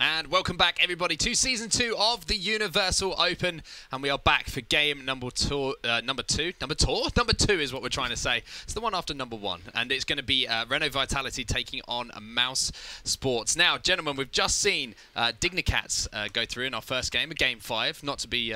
And welcome back, everybody, to Season 2 of the Universal Open. And we are back for game number two is what we're trying to say. It's the one after number 1. And it's going to be Renault Vitality taking on Mousesports. Now, gentlemen, we've just seen Dignicats go through in our first game, a Game 5. Not to be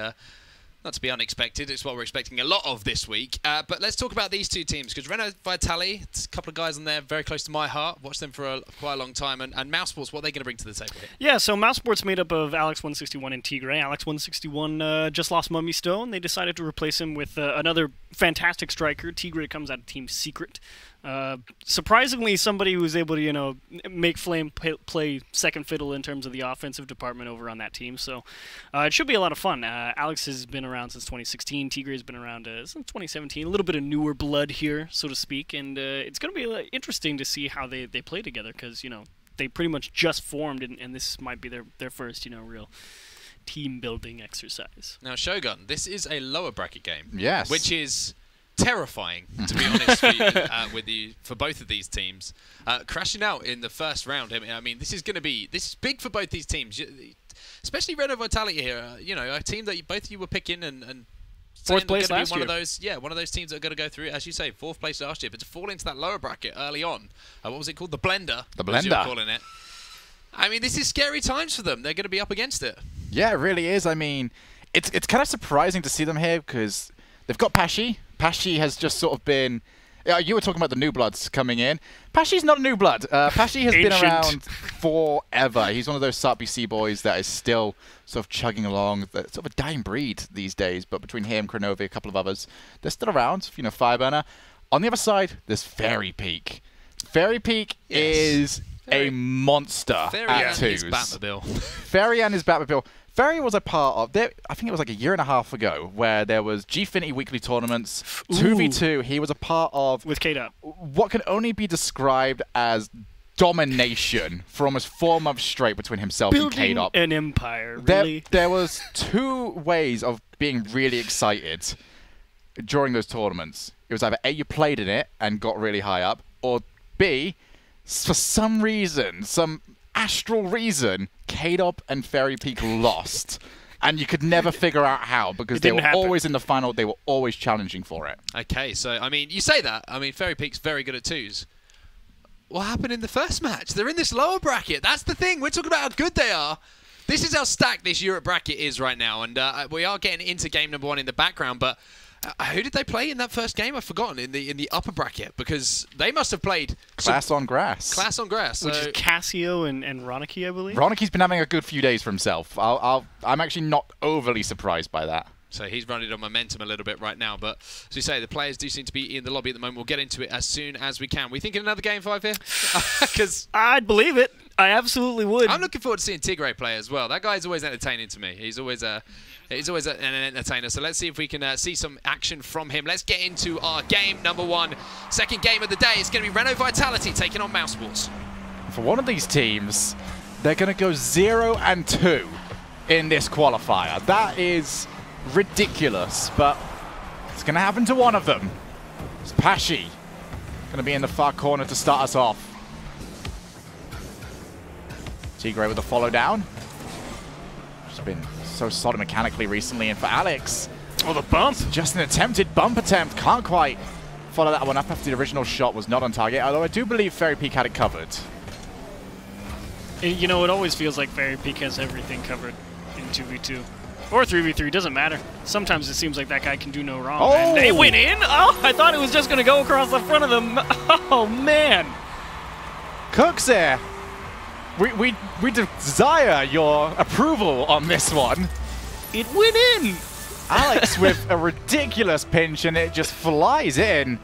unexpected. It's what we're expecting a lot of this week. But let's talk about these two teams, because Renault Vitality, it's a couple of guys on there very close to my heart. Watched them for quite a long time. And Mousesports, what are they going to bring to the table here? Yeah, so Mousesports made up of Alex161 and Tigre. Alex161 just lost Mummy Stone. They decided to replace him with another fantastic striker. Tigre comes out of Team Secret. Surprisingly, somebody who was able to, make Flame play second fiddle in terms of the offensive department over on that team. So it should be a lot of fun. Alex has been around since 2016. Tigre has been around since 2017. A little bit of newer blood here, so to speak. And it's going to be interesting to see how they play together, because, they pretty much just formed, and this might be their first, real team-building exercise. Now, Shogun, this is a lower bracket game. Yes. Which is terrifying, to be honest with you, for both of these teams. Crashing out in the first round, I mean, this is big for both these teams, especially Renault Vitality here. A team that both of you were picking and fourth place last year. One of those teams that are going to go through, as you say, 4th place last year, but to fall into that lower bracket early on, what was it called? The Blender. The Blender. As you were calling it. I mean, this is scary times for them. They're going to be up against it. Yeah, it really is. I mean, it's kind of surprising to see them here, because they've got Pashy. Pashy has just sort of been... you were talking about the new bloods coming in. Pashy's not a new blood. Pashy has been around forever. He's one of those SARP-BC boys that is still sort of chugging along. Sort of a dying breed these days, but between him, Kronovi, a couple of others, they're still around. Fireburner. On the other side, there's Fairy Peak. Fairy Peak is a monster at twos. Fairy and his Batmobile. Fairy was a part of, I think it was like a year and a half ago, where there was Gfinity weekly tournaments, 2v2. He was a part of... With K-Dub. What can only be described as domination for almost 4 months straight between himself and K-Dub. An empire, really. There was 2 ways of being really excited during those tournaments. It was either A, you played in it and got really high up, or B, for some reason, some astral reason, K-Dub and Fairy Peak lost. And you could never figure out how, because they were always in the final, they were always challenging for it. Okay, so, I mean, you say that. I mean, Fairy Peak's very good at twos. What happened in the first match? They're in this lower bracket. That's the thing. We're talking about how good they are. This is how stacked this Europe bracket is right now. And we are getting into game number 1 in the background, but... who did they play in that first game? I've forgotten. In the upper bracket, because they must have played Class on Grass. Class on Grass, which is Cassio and Ronicky, I believe. Ronicky's been having a good few days for himself. I'm actually not overly surprised by that. So he's running on momentum a little bit right now. But as we say, the players do seem to be in the lobby at the moment. We'll get into it as soon as we can. We thinking another Game 5 here? Because I'd believe it. I absolutely would. I'm looking forward to seeing Tigre play as well. That guy's always entertaining to me. He's always an entertainer. So let's see if we can see some action from him. Let's get into our game number 1. Second game of the day. It's going to be Renault Vitality taking on Mousesports. For one of these teams, they're going to go 0-2 in this qualifier. That is ridiculous, but it's going to happen to one of them. It's Pashy. Going to be in the far corner to start us off. Tigre with a follow down. Just been so solid mechanically recently, and for Alex, oh, the bump! Just an attempted bump attempt. Can't quite follow that one up after the original shot was not on target, although I do believe Fairy Peak had it covered. It always feels like Fairy Peak has everything covered in 2v2. Or 3v3, doesn't matter. Sometimes it seems like that guy can do no wrong. Oh! And they went in? Oh, I thought it was just going to go across the front of them. Oh, man. Cooks there. We desire your approval on this one. It went in. Alex with a ridiculous pinch, and it just flies in.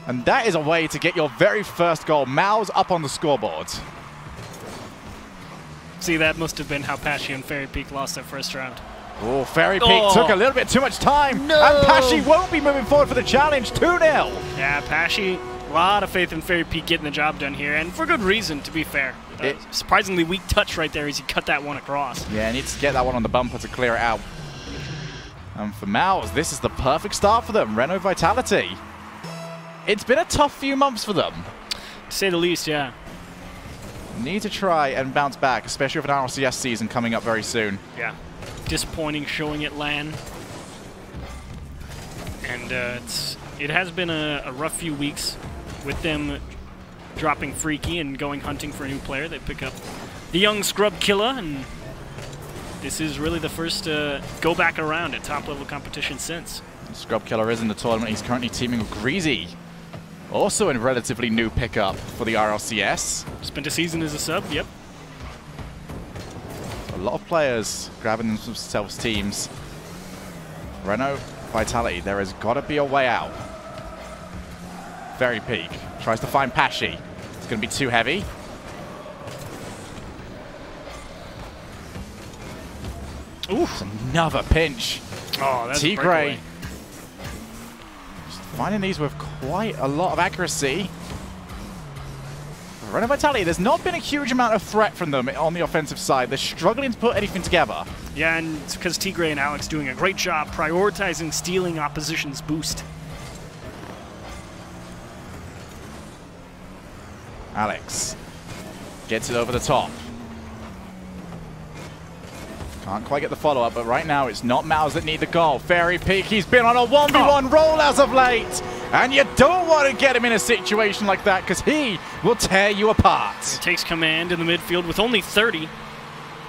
And that is a way to get your very first goal. Mao's up on the scoreboard. See, that must have been how Pashy and Fairy Peak lost their first round. Oh, Fairy Peak took a little bit too much time. No. And Pashy won't be moving forward for the challenge. 2-0. Yeah, Pashy, a lot of faith in Fairy Peak getting the job done here, and for good reason, to be fair. Surprisingly weak touch right there as he cut that one across. Yeah, needs to get that one on the bumper to clear it out. And for Mouse, this is the perfect start for them. Renault Vitality. It's been a tough few months for them. To say the least, yeah. need to try and bounce back, especially with an RLCS season coming up very soon. Yeah. Disappointing showing at LAN. And it has been a rough few weeks with them dropping Freaky and going hunting for a new player. They pick up the young Scrub Killer, and this is really the first go back around at top-level competition since. Scrub Killer is in the tournament. He's currently teaming with Greasy, also a relatively new pickup for the RLCS. Spent a season as a sub, yep. A lot of players grabbing themselves teams. Renault, Vitality, there has got to be a way out. Very Peak tries to find Pashi. It's going to be too heavy. Ooh, another pinch. Oh, that's Tigray. Just finding these with quite a lot of accuracy. Renault Vitality, there's not been a huge amount of threat from them on the offensive side. They're struggling to put anything together. Yeah, and it's because Tigray and Alex doing a great job prioritizing stealing opposition's boost. Alex gets it over the top. Can't quite get the follow-up, but right now it's not Mouse that need the goal. Fairy Peak, he's been on a 1v1 roll as of late. And you don't want to get him in a situation like that because he will tear you apart. He takes command in the midfield with only 30.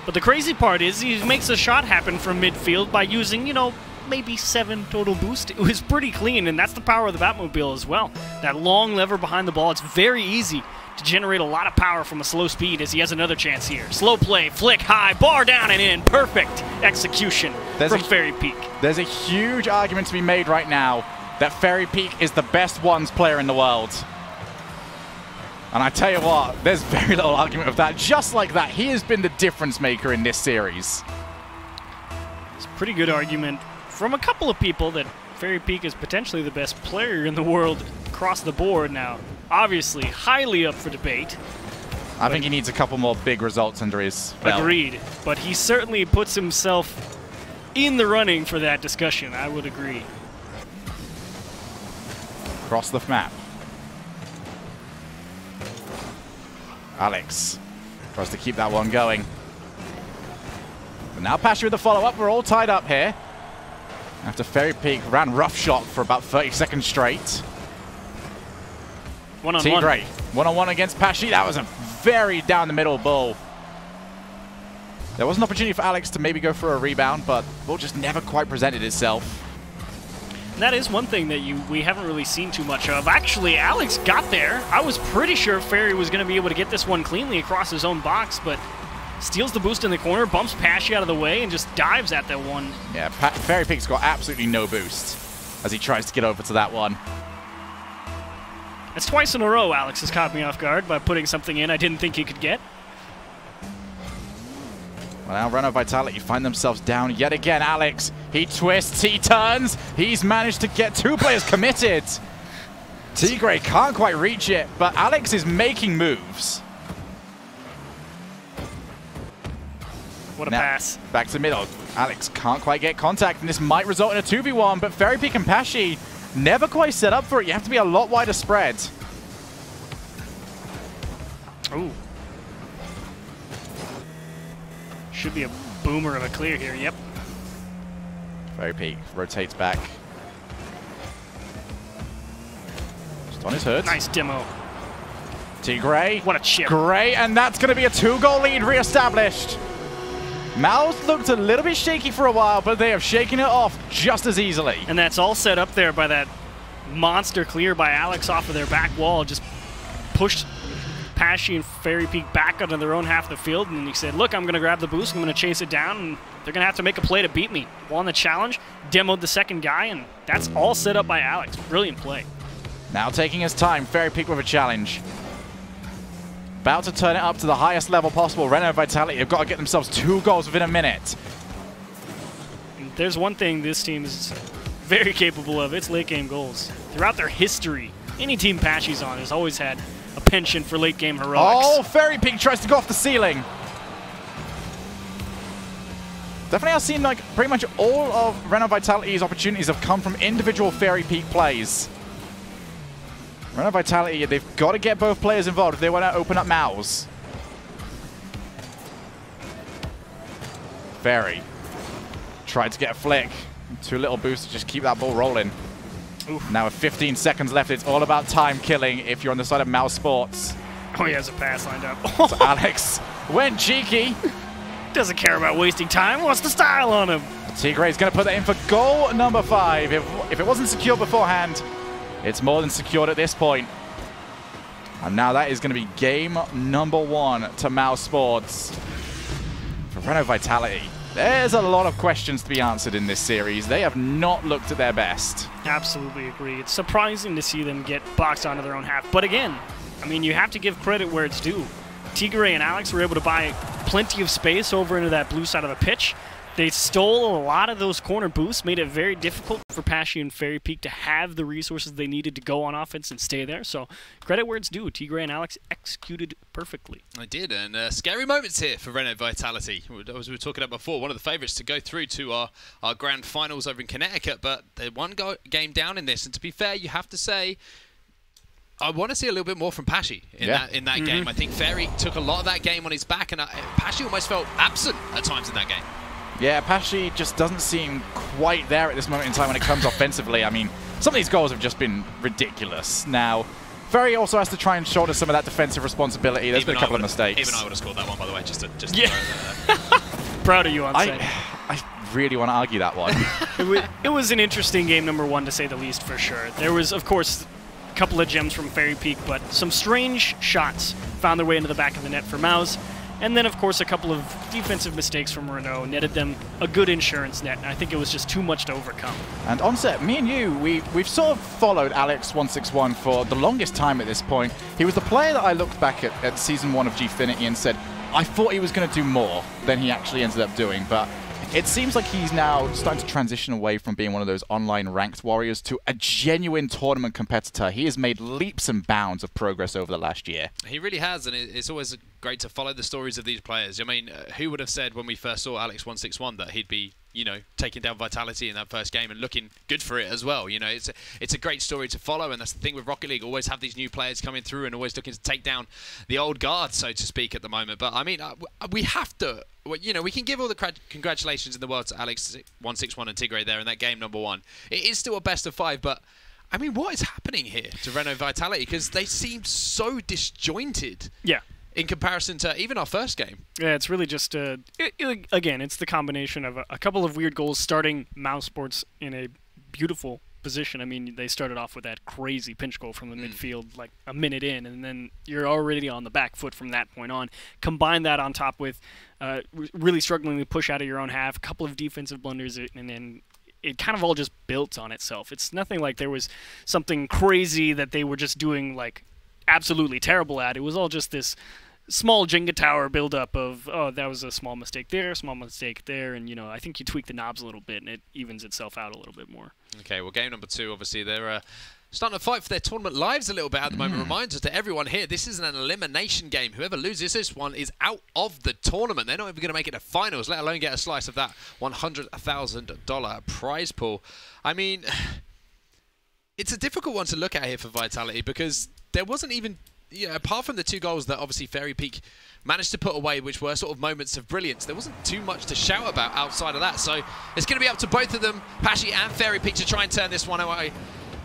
But the crazy part is he makes a shot happen from midfield by using, you know, maybe 7 total boost. It was pretty clean, and that's the power of the Batmobile as well. That long lever behind the ball, it's very easy to generate a lot of power from a slow speed as he has another chance here. Slow play, flick high, bar down and in. Perfect execution from Fairy Peak. There's a huge argument to be made right now that Fairy Peak is the best ones player in the world. And I tell you what, there's very little argument of that. Just like that, he has been the difference maker in this series. It's a pretty good argument from a couple of people that Fairy Peak is potentially the best player in the world across the board now. Obviously, highly up for debate. I think he needs a couple more big results under his belt. Agreed. But he certainly puts himself in the running for that discussion. I would agree. Across the map. Alex tries to keep that one going. But now Pasha with the follow-up. We're all tied up here. After Fairy Peak ran rough shot for about 30 seconds straight. One-on-one. Tigray, one-on-one against Pashi. That was a very down-the-middle ball. There was an opportunity for Alex to maybe go for a rebound, but the ball just never quite presented itself. And that is one thing that we haven't really seen too much of. Actually, Alex got there. I was pretty sure Fairy was going to be able to get this one cleanly across his own box, but steals the boost in the corner, bumps Pashi out of the way, and just dives at that one. Yeah, Fairy Peak's got absolutely no boost as he tries to get over to that one. That's twice in a row Alex has caught me off guard by putting something in I didn't think he could get. Well, now Renault Vitality find themselves down yet again. Alex, he twists, he turns. He's managed to get 2 players committed. Tigray can't quite reach it, but Alex is making moves. What a now, pass. Back to the middle. Alex can't quite get contact, and this might result in a 2v1, but Fairy Peak and Pashi never quite set up for it. You have to be a lot wider spread. Ooh. Should be a boomer of a clear here, yep. Fairy Peak rotates back. Just on his hood. Nice demo. Tigray. What a chip. Great, and that's going to be a 2-goal lead re-established. Mouse looked a little bit shaky for a while, but they have shaken it off just as easily. And that's all set up there by that monster clear by Alex off of their back wall. Just pushed Pashi and Fairy Peak back onto their own half of the field, and he said, look, I'm going to grab the boost, I'm going to chase it down, and they're going to have to make a play to beat me. Won the challenge, demoed the second guy, and that's all set up by Alex. Brilliant play. Now taking his time, Fairy Peak with a challenge. About to turn it up to the highest level possible. Renault Vitality have got to get themselves 2 goals within a minute. And there's one thing this team is very capable of. It's late game goals. Throughout their history, any team Pashi's on has always had a penchant for late game heroics. Oh, Fairy Peak tries to go off the ceiling. Definitely I've seen like pretty much all of Renault Vitality's opportunities have come from individual Fairy Peak plays. Renault Vitality, they've got to get both players involved if they want to open up Mouse. Ferry tried to get a flick. Too little boost to just keep that ball rolling. Oof. Now with 15 seconds left, it's all about time killing if you're on the side of Mousesports. Oh, he has a pass lined up. So Alex went cheeky. Doesn't care about wasting time. Wants the style on him. Tigre is going to put that in for goal number 5. If it wasn't secure beforehand, it's more than secured at this point. And now that is going to be game number 1 to Mousesports. For Renault Vitality, there's a lot of questions to be answered in this series. They have not looked at their best. Absolutely agree. It's surprising to see them get boxed onto their own half. But again, I mean, you have to give credit where it's due. Tigre and Alex were able to buy plenty of space over into that blue side of the pitch. They stole a lot of those corner boosts, made it very difficult for Pashy and Fairy Peak to have the resources they needed to go on offense and stay there. So credit where it's due. Tigre and Alex executed perfectly. I did, and scary moments here for Renault Vitality. As we were talking about before, one of the favourites to go through to our grand finals over in Connecticut, but they're one game down in this. And to be fair, you have to say, I want to see a little bit more from Pashy in that game. I think Fairy took a lot of that game on his back, and Pashy almost felt absent at times in that game. Yeah, Pashy just doesn't seem quite there at this moment in time when it comes offensively. I mean, some of these goals have just been ridiculous. Now, Ferry also has to try and shoulder some of that defensive responsibility. There's been a couple of mistakes. Even I would have scored that one, by the way, just to yeah. Proud of you on saying. I really want to argue that one. It was an interesting game, number 1, to say the least, for sure. There was, of course, a couple of gems from Fairy Peak, but some strange shots found their way into the back of the net for Mouse. And then, of course, a couple of defensive mistakes from Renault netted them a good insurance net, and I think it was just too much to overcome. And Onset, me and you, we've sort of followed Alex161 for the longest time at this point. He was the player that I looked back at Season 1 of Gfinity and said, I thought he was going to do more than he actually ended up doing, but it seems like he's now starting to transition away from being one of those online ranked warriors to a genuine tournament competitor. He has made leaps and bounds of progress over the last year. He really has, and it's always great to follow the stories of these players. I mean, who would have said when we first saw Alex161 that he'd be, you know, taking down Vitality in that first game and looking good for it as well. You know, it's a great story to follow, and that's the thing with Rocket League. Always have these new players coming through and always looking to take down the old guard, so to speak, at the moment. But I mean, we have to, you know, we can give all the congratulations in the world to Alex161 and Tigre there in that game number 1. It is still a best of 5, but I mean, what is happening here to Renault Vitality? Because they seemed so disjointed. Yeah. In comparison to even our first game. Yeah, it's really just, again, it's the combination of a couple of weird goals starting Mousesports in a beautiful position. I mean, they started off with that crazy pinch goal from the midfield like a minute in, and then you're already on the back foot from that point on. Combine that on top with really struggling to push out of your own half, a couple of defensive blunders, and then it kind of all just built on itself. It's nothing like there was something crazy that they were just doing like absolutely terrible at. It was all just this small Jenga tower buildup of, oh, that was a small mistake there, small mistake there, and, you know, I think you tweak the knobs a little bit and it evens itself out a little bit more. Okay, well, game number 2, obviously, they're starting to fight for their tournament lives a little bit at the moment. Reminder to everyone here, this is an elimination game. Whoever loses this one is out of the tournament. They're not even going to make it to finals, let alone get a slice of that $100,000 prize pool. I mean, it's a difficult one to look at here for Vitality because there wasn't even, you know, apart from the 2 goals that obviously Fairy Peak managed to put away, which were sort of moments of brilliance, there wasn't too much to shout about outside of that. So it's going to be up to both of them, Pashy and Fairy Peak, to try and turn this one away.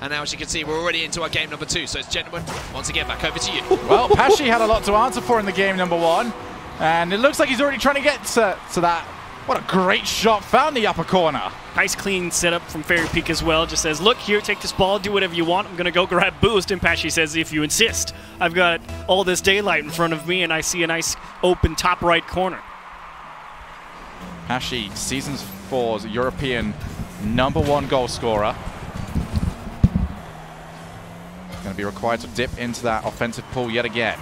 And now, as you can see, we're already into our game number 2. So it's, gentlemen, once again, back over to you. Well, Pashy had a lot to answer for in the game number 1. And it looks like he's already trying to get to that. What a great shot. Found the upper corner. Nice clean setup from Fairy Peak as well. Just says, look, here, take this ball, do whatever you want. I'm going to go grab boost. And Pashy says, if you insist. I've got all this daylight in front of me, and I see a nice open top right corner. Pashy, Season 4's European #1 goal scorer. Going to be required to dip into that offensive pool yet again.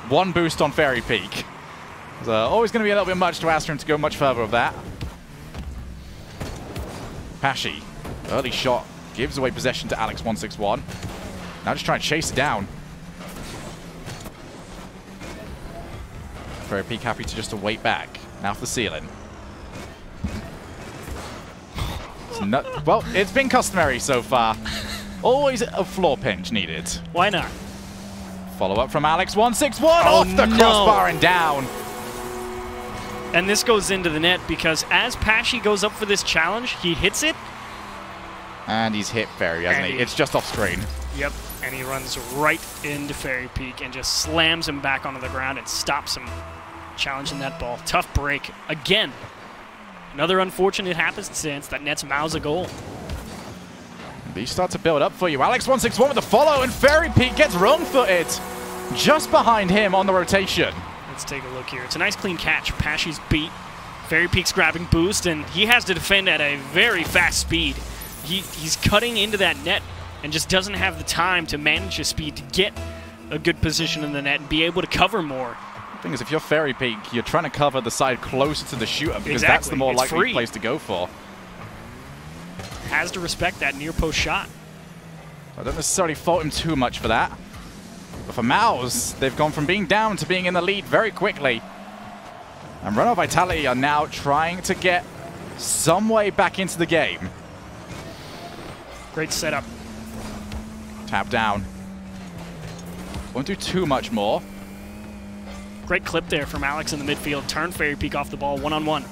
1 boost on Fairy Peak. There's always going to be a little bit much to ask for him to go much further with that. Pashy, early shot, gives away possession to Alex161. Now just trying to chase it down. Fairy Peak happy to just await back. Now for the ceiling. Well, it's been customary so far. Always a floor pinch needed. Why not? Follow up from Alex161 off the crossbar and down. And this goes into the net because as Pashy goes up for this challenge, he hits it. And he's hit Fairy, hasn't he? It's just off screen. Yep, and he runs right into Fairy Peak and just slams him back onto the ground and stops him challenging that ball. Tough break. Again, another unfortunate happenstance that nets Mouse a goal. These start to build up for you. Alex161 with the follow, and Fairy Peak gets wrong-footed just behind him on the rotation. Let's take a look here. It's a nice clean catch. Pashy's beat. Fairy Peak's grabbing boost, and he has to defend at a very fast speed. He's cutting into that net and just doesn't have the time to manage his speed to get a good position in the net and be able to cover more. The thing is, if you're Fairy Peak, you're trying to cover the side closer to the shooter because that's the more likely place to go for. Has to respect that near post shot. I don't necessarily fault him too much for that. But for Mouse, they've gone from being down to being in the lead very quickly. And Renault Vitality are now trying to get some way back into the game. Great setup. Tap down. Won't do too much more. Great clip there from Alex in the midfield. Turn Fairy Peak off the ball, one-on-one.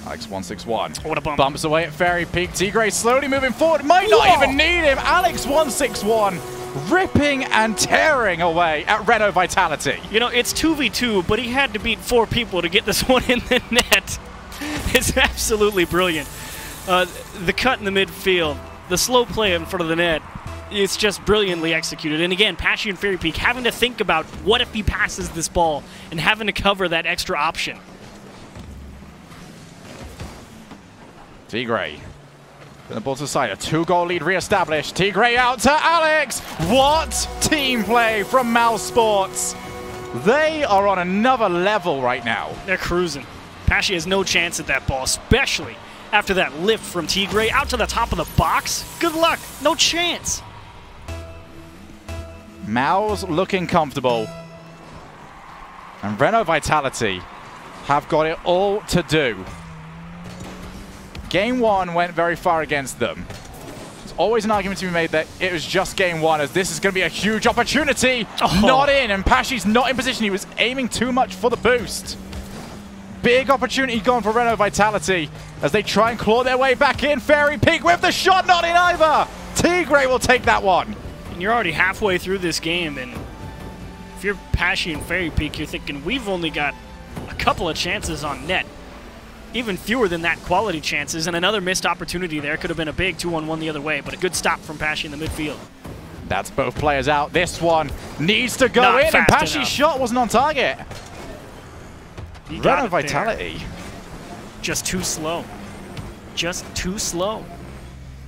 Alex161. What a bump. Bumps away at Fairy Peak. T-Gray slowly moving forward. Might not even need him. Alex161 ripping and tearing away at Renault Vitality. You know, it's 2v2, but he had to beat 4 people to get this one in the net. It's absolutely brilliant. The cut in the midfield, the slow play in front of the net, it's just brilliantly executed. And again, Pashy and Fairy Peak having to think about what if he passes this ball and having to cover that extra option. T-Gray. The ball to the side. A 2-goal lead re-established. T-Gray out to Alex. What team play from Mousesports? They are on another level right now. They're cruising. Pashy has no chance at that ball, especially after that lift from T-Gray out to the top of the box. Good luck. No chance. Mouse looking comfortable. And Renault Vitality have got it all to do. Game 1 went very far against them. There's always an argument to be made that it was just game 1, as this is going to be a huge opportunity. Oh. Not in, and Pashy's not in position. He was aiming too much for the boost. Big opportunity gone for Renault Vitality as they try and claw their way back in. Fairy Peak with the shot, not in either. T-Gray will take that one. And you're already halfway through this game, and if you're Pashy and Fairy Peak, you're thinking, we've only got a couple of chances on net. Even fewer than that quality chances, and another missed opportunity there. Could have been a big 2-on-1 the other way, but a good stop from Pashy in the midfield. That's both players out. This one needs to go in, and Pashy's shot wasn't on target. Renault Vitality. Just too slow. Just too slow.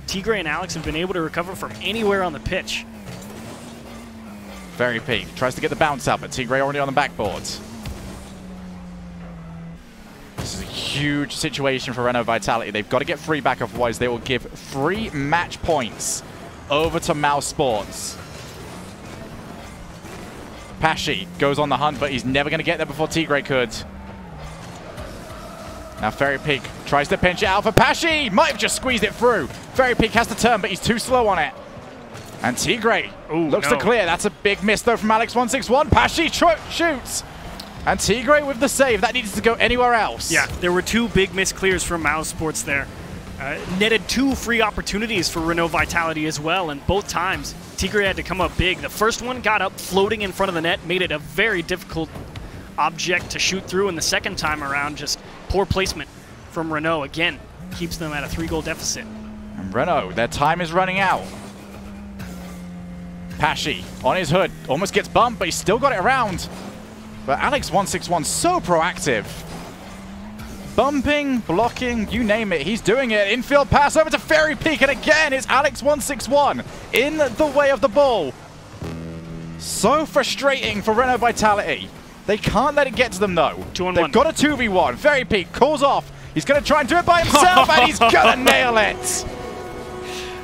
T-Gray and Alex have been able to recover from anywhere on the pitch. Fairy Peak tries to get the bounce up, but T-Gray already on the backboards. This is a huge situation for Renault Vitality. They've got to get 3 back, otherwise they will give 3 match points over to Mousesports. Pashy goes on the hunt, but he's never going to get there before T-Gray could. Now Fairy Peak tries to pinch it out for Pashy. Might have just squeezed it through. Fairy Peak has to turn, but he's too slow on it. And T-Gray looks to clear. That's a big miss, though, from Alex161. Pashy shoots. And T-Gray with the save. That needs to go anywhere else. Yeah, there were 2 big missed clears from Mousesports there. Netted 2 free opportunities for Renault Vitality as well, and both times T-Gray had to come up big. The first one got up floating in front of the net, made it a very difficult object to shoot through, and the second time around, just poor placement from Renault. Again, keeps them at a 3-goal deficit. And Renault, their time is running out. Pashy on his hood, almost gets bumped, but he's still got it around. But Alex161 so proactive. Bumping, blocking, you name it, he's doing it. Infield pass over to Fairy Peak, and again it's Alex161 in the way of the ball. So frustrating for Renault Vitality. They can't let it get to them, though. 2-on-1. They've got a 2v1. Fairy Peak calls off. He's going to try and do it by himself, and he's going to nail it.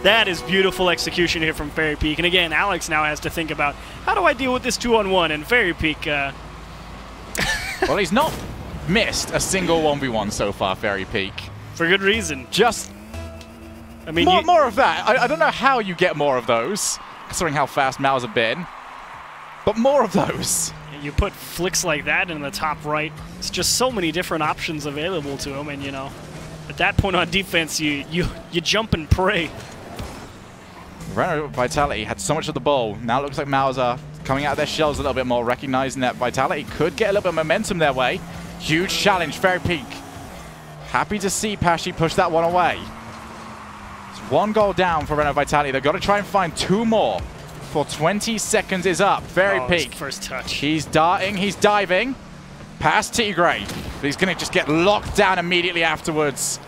That is beautiful execution here from Fairy Peak. And again, Alex now has to think about, how do I deal with this 2-on-1? And Fairy Peak... Well, he's not missed a single 1v1 so far, Fairy Peak. For good reason. Just... I mean, more of that. I don't know how you get more of those, considering how fast Mouse have been. But more of those. And you put flicks like that in the top right. It's just so many different options available to him, and you know, at that point on defense, you jump and pray. Renault Vitality had so much of the ball. Now it looks like Mauser coming out of their shells a little bit more, recognizing that Vitality could get a little bit of momentum their way. Huge challenge, Fairy Peak. Happy to see Pashy push that one away. It's 1 goal down for Renault Vitality. They've got to try and find 2 more. For 20 seconds is up. Fairy Peak. First touch. He's darting, he's diving. Past Tigray. But he's going to just get locked down immediately afterwards.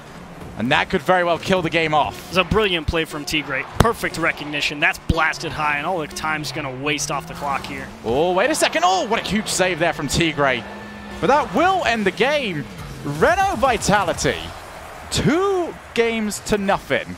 And that could very well kill the game off. It's a brilliant play from Tigray. Perfect recognition. That's blasted high, and all the time's going to waste off the clock here. Oh, wait a second. Oh, what a huge save there from Tigray. But that will end the game. Renault Vitality, 2 games to nothing.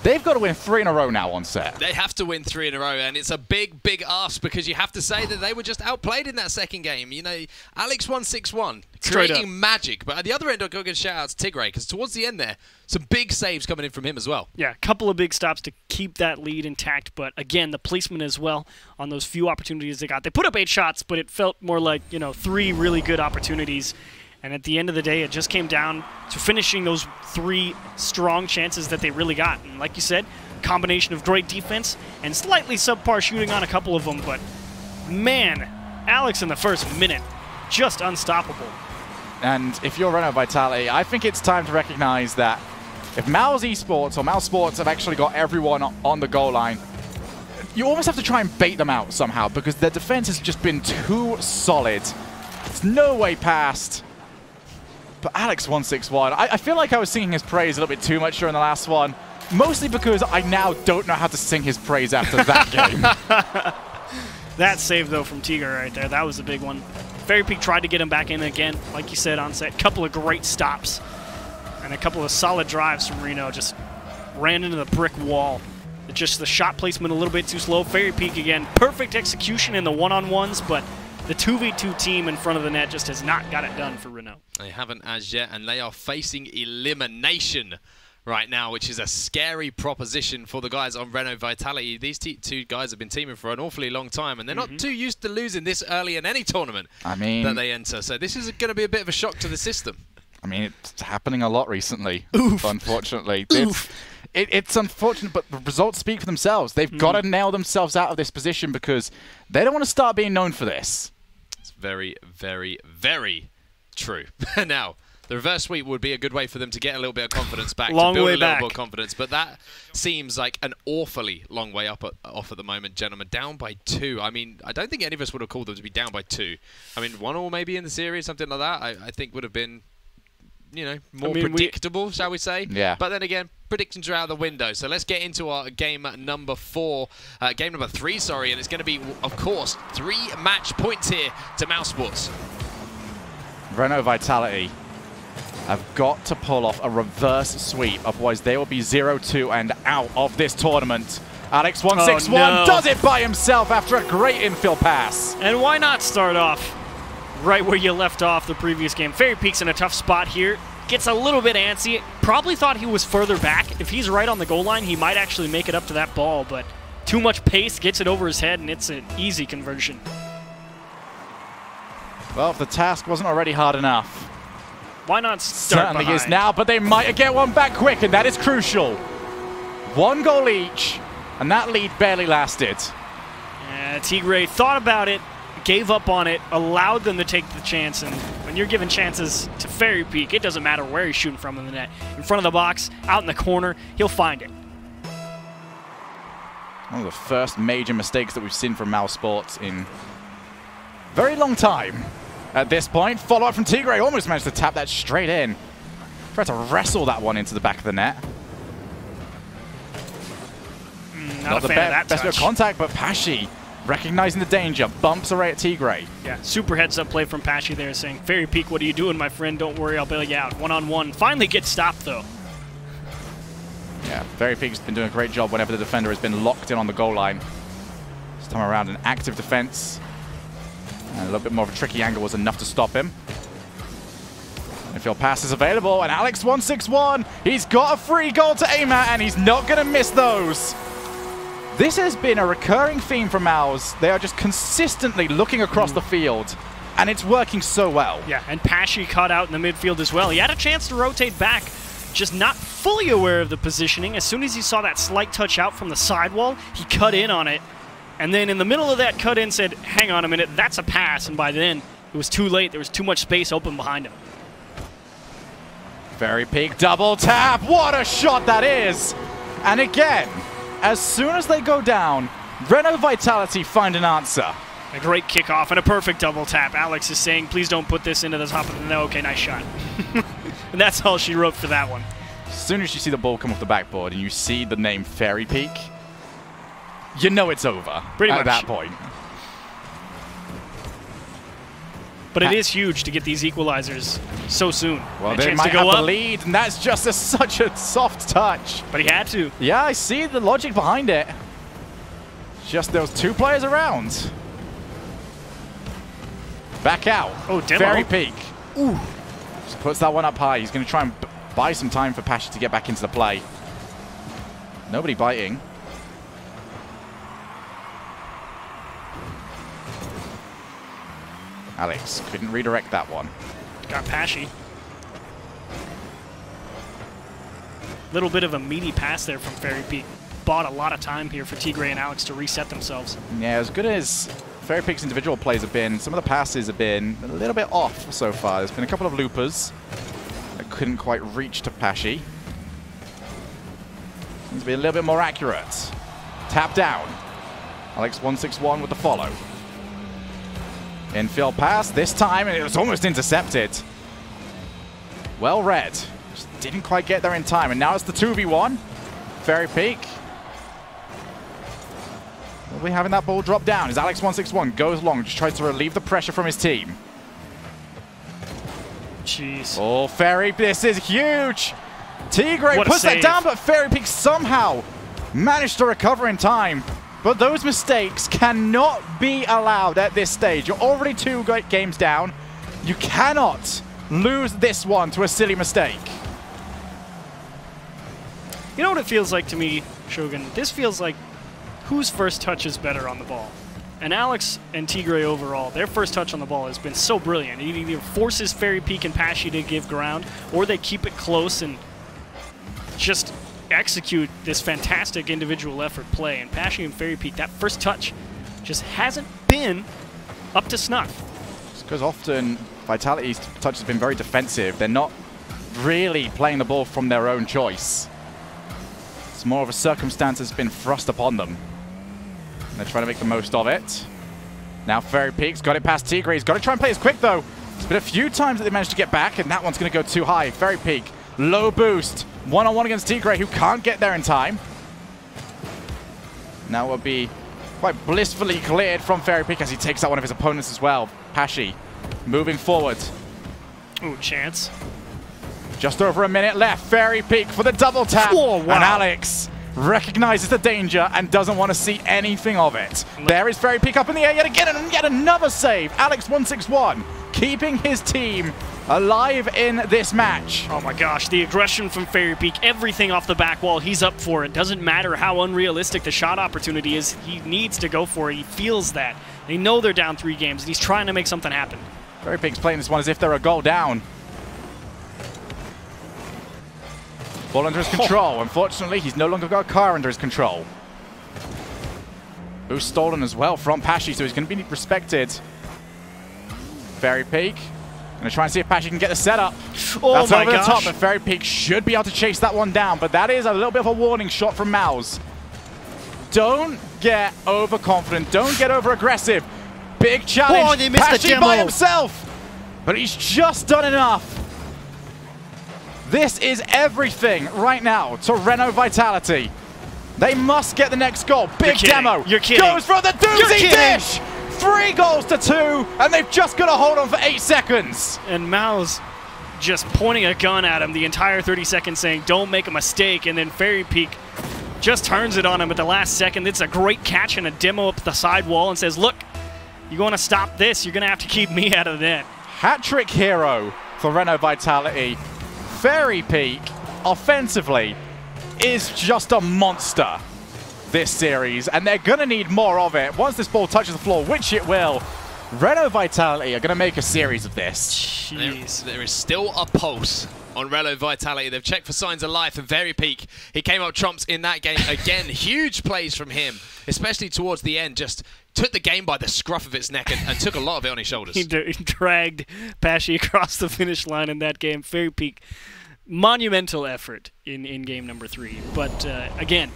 They've got to win 3 in a row now on set. They have to win 3 in a row, and it's a big, big ask because you have to say that they were just outplayed in that second game. You know, Alex 161 creating magic, but at the other end, I've got to give a shout out to Tigray because towards the end there, some big saves coming in from him as well. Yeah, a couple of big stops to keep that lead intact, but again, the placement as well on those few opportunities they got. They put up 8 shots, but it felt more like, you know, 3 really good opportunities. And at the end of the day, it just came down to finishing those 3 strong chances that they really got. And like you said, combination of great defense and slightly subpar shooting on a couple of them. But man, Alex in the first minute, just unstoppable. And if you're Renault Vitality, I think it's time to recognize that if Mousesports have actually got everyone on the goal line, you almost have to try and bait them out somehow because their defense has just been too solid. It's no way past. But Alex 161, I feel like I was singing his praise a little bit too much during the last one, mostly because I now don't know how to sing his praise after that game. That save, though, from Tiger right there, that was a big one. Fairy Peak tried to get him back in again, like you said, on set. Couple of great stops and a couple of solid drives from Reno. Just ran into the brick wall. Just the shot placement a little bit too slow. Fairy Peak again, perfect execution in the one-on-ones, but the 2v2 team in front of the net just has not got it done for Renault. They haven't as yet, and they are facing elimination right now, which is a scary proposition for the guys on Renault Vitality. These 2 guys have been teaming for an awfully long time, and they're not too used to losing this early in any tournament that they enter. So this is going to be a bit of a shock to the system. I mean, it's happening a lot recently, Oof. unfortunately. Oof. It's unfortunate, but the results speak for themselves. They've got to nail themselves out of this position because they don't want to start being known for this. It's very, very, very true. Now, the reverse sweep would be a good way for them to get a little bit of confidence back, long to build way a little back. more confidence. But that seems like an awfully long way off at the moment, gentlemen. Down by 2. I mean, I don't think any of us would have called them to be down by 2. I mean, 1-1 maybe in the series, something like that. I think would have been, you know, more predictable, shall we say? Yeah. But then again, predictions are out the window. So let's get into our game number 3, sorry, and it's going to be, of course, 3 match points here to Mousesports. Renault Vitality have got to pull off a reverse sweep, otherwise they will be 0-2 and out of this tournament. Alex 161 does it by himself after a great infield pass. And why not start off right where you left off the previous game? Fairy Peak's in a tough spot here. Gets a little bit antsy. Probably thought he was further back. If he's right on the goal line, he might actually make it up to that ball, but too much pace, gets it over his head, and it's an easy conversion. Well, if the task wasn't already hard enough. Why not start Certainly behind? is now, but they might get one back quick, and that is crucial. 1 goal each, and that lead barely lasted. Tigray thought about it, gave up on it, allowed them to take the chance, and when you're giving chances to Fairy Peak, it doesn't matter where he's shooting from in the net. In front of the box, out in the corner, he'll find it. One of the first major mistakes that we've seen from Mousesports in a very long time. At this point, follow-up from Tigray, almost managed to tap that straight in. Tried to wrestle that one into the back of the net. Not a fan of that best bit of touch. contact, but Pashy, recognizing the danger, bumps away at Tigray. Yeah, super heads-up play from Pashy there, saying, Fairy Peak, what are you doing, my friend? Don't worry, I'll bail you out. One-on-one. Finally gets stopped, though. Yeah, Fairy Peak's been doing a great job whenever the defender has been locked in on the goal line. This time around, an active defense. And a little bit more of a tricky angle was enough to stop him. Infield pass is available, and Alex 161, he's got a free goal to aim at, and he's not going to miss those. This has been a recurring theme from Mouse. They are just consistently looking across the field, and it's working so well. Yeah, and Pashy caught out in the midfield as well. He had a chance to rotate back, just not fully aware of the positioning. As soon as he saw that slight touch out from the sidewall, he cut in on it. And then in the middle of that cut in said, hang on a minute, that's a pass. And by then, it was too late. There was too much space open behind him. Very peak double tap. What a shot that is. And again, as soon as they go down, Renault Vitality find an answer. A great kickoff and a perfect double tap. Alex is saying, please don't put this into the top of the net. Okay, nice shot. And that's all she wrote for that one. As soon as you see the ball come off the backboard and you see the name Fairy Peak, you know it's over Pretty much. at that point. But it is huge to get these equalizers so soon. Well, a they chance might to go have up, the lead, and that's just such a soft touch. but he had to. Yeah, I see the logic behind it. Just those two players around. Back out. Oh, demo. Fairy Peak. Ooh. Just puts that one up high. He's going to try and buy some time for Pasha to get back into the play. Nobody biting. Alex couldn't redirect that one. Got Pashy. Little bit of a meaty pass there from Fairy Peak. Bought a lot of time here for Tigray and Alex to reset themselves. Yeah, as good as Fairy Peak's individual plays have been, some of the passes have been a little bit off so far. There's been a couple of loopers that couldn't quite reach to Pashy. Needs to be a little bit more accurate. Tap down. Alex 161 with the follow. Infield pass this time, and it was almost intercepted. Well read. Just didn't quite get there in time, and now it's the 2v1. Fairy Peak. Will be having that ball drop down as Alex 161 goes long, just tries to relieve the pressure from his team. Jeez. Oh, Fairy, this is huge. Tigray What a puts that save. down, but Fairy Peak somehow managed to recover in time. But those mistakes cannot be allowed at this stage. You're already 2 great games down. You cannot lose this one to a silly mistake. You know what it feels like to me, Shogun? This feels like whose first touch is better on the ball. And Alex and Tigray overall, their first touch on the ball has been so brilliant. It either forces Fairy Peak and Pashy to give ground, or they keep it close and just execute this fantastic individual effort play. And Pashy and Fairy Peak, that first touch just hasn't been up to snuff. It's because often Vitality's touch has been very defensive. They're not really playing the ball from their own choice. It's more of a circumstance that's been thrust upon them. They're trying to make the most of it. Now Fairy Peak's got it past Tigray. He's got to try and play as quick though. It's been a few times that they managed to get back, and that one's going to go too high. Fairy Peak, low boost. One-on-one against Tigray, who can't get there in time. Now will be quite blissfully cleared from Fairy Peak as he takes out one of his opponents as well. Pashy moving forward. Ooh, chance. Just over a minute left. Fairy Peak for the double tap. Oh, wow. And Alex recognizes the danger and doesn't want to see anything of it. There is Fairy Peak up in the air yet again, and yet another save. Alex 161 keeping his team alive in this match. Oh my gosh, the aggression from Fairy Peak, everything off the back wall, he's up for it. Doesn't matter how unrealistic the shot opportunity is, he needs to go for it. He feels that. They know they're down 3 games, and he's trying to make something happen. Fairy Peak's playing this one as if they're a goal down. Ball under his control. Unfortunately, he's no longer got a car under his control. Who's stolen as well from Pashy, so he's going to be respected. Fairy Peak. Going to try and see if Pashy can get the setup. Oh That's my over gosh. the top, but Fairy Peak should be able to chase that one down, but that is a little bit of a warning shot from Mouse. Don't get overconfident. Don't get over-aggressive. Big challenge. Oh, they missed the Pashy demo. by himself, but he's just done enough. This is everything right now to Renault Vitality. They must get the next goal. Big demo. You're kidding. Goes for the doozy dish. 3 goals to 2, and they've just got to hold on for 8 seconds. And Mao's just pointing a gun at him the entire 30 seconds saying, don't make a mistake, and then Fairy Peak just turns it on him at the last second. It's a great catch and a demo up the side wall and says, look, you want to stop this, you're going to have to keep me out of the net. Hat-trick hero for Renault Vitality. Fairy Peak, offensively, is just a monster. this series, and they're going to need more of it. Once this ball touches the floor, which it will, Renault Vitality are going to make a series of this. There is still a pulse on Renault Vitality. They've checked for signs of life, and Very Peak, he came up trumps in that game. Again, huge plays from him, especially towards the end. Just took the game by the scruff of its neck and took a lot of it on his shoulders. He dragged Pashy across the finish line in that game. Very Peak, monumental effort in game number 3. But again,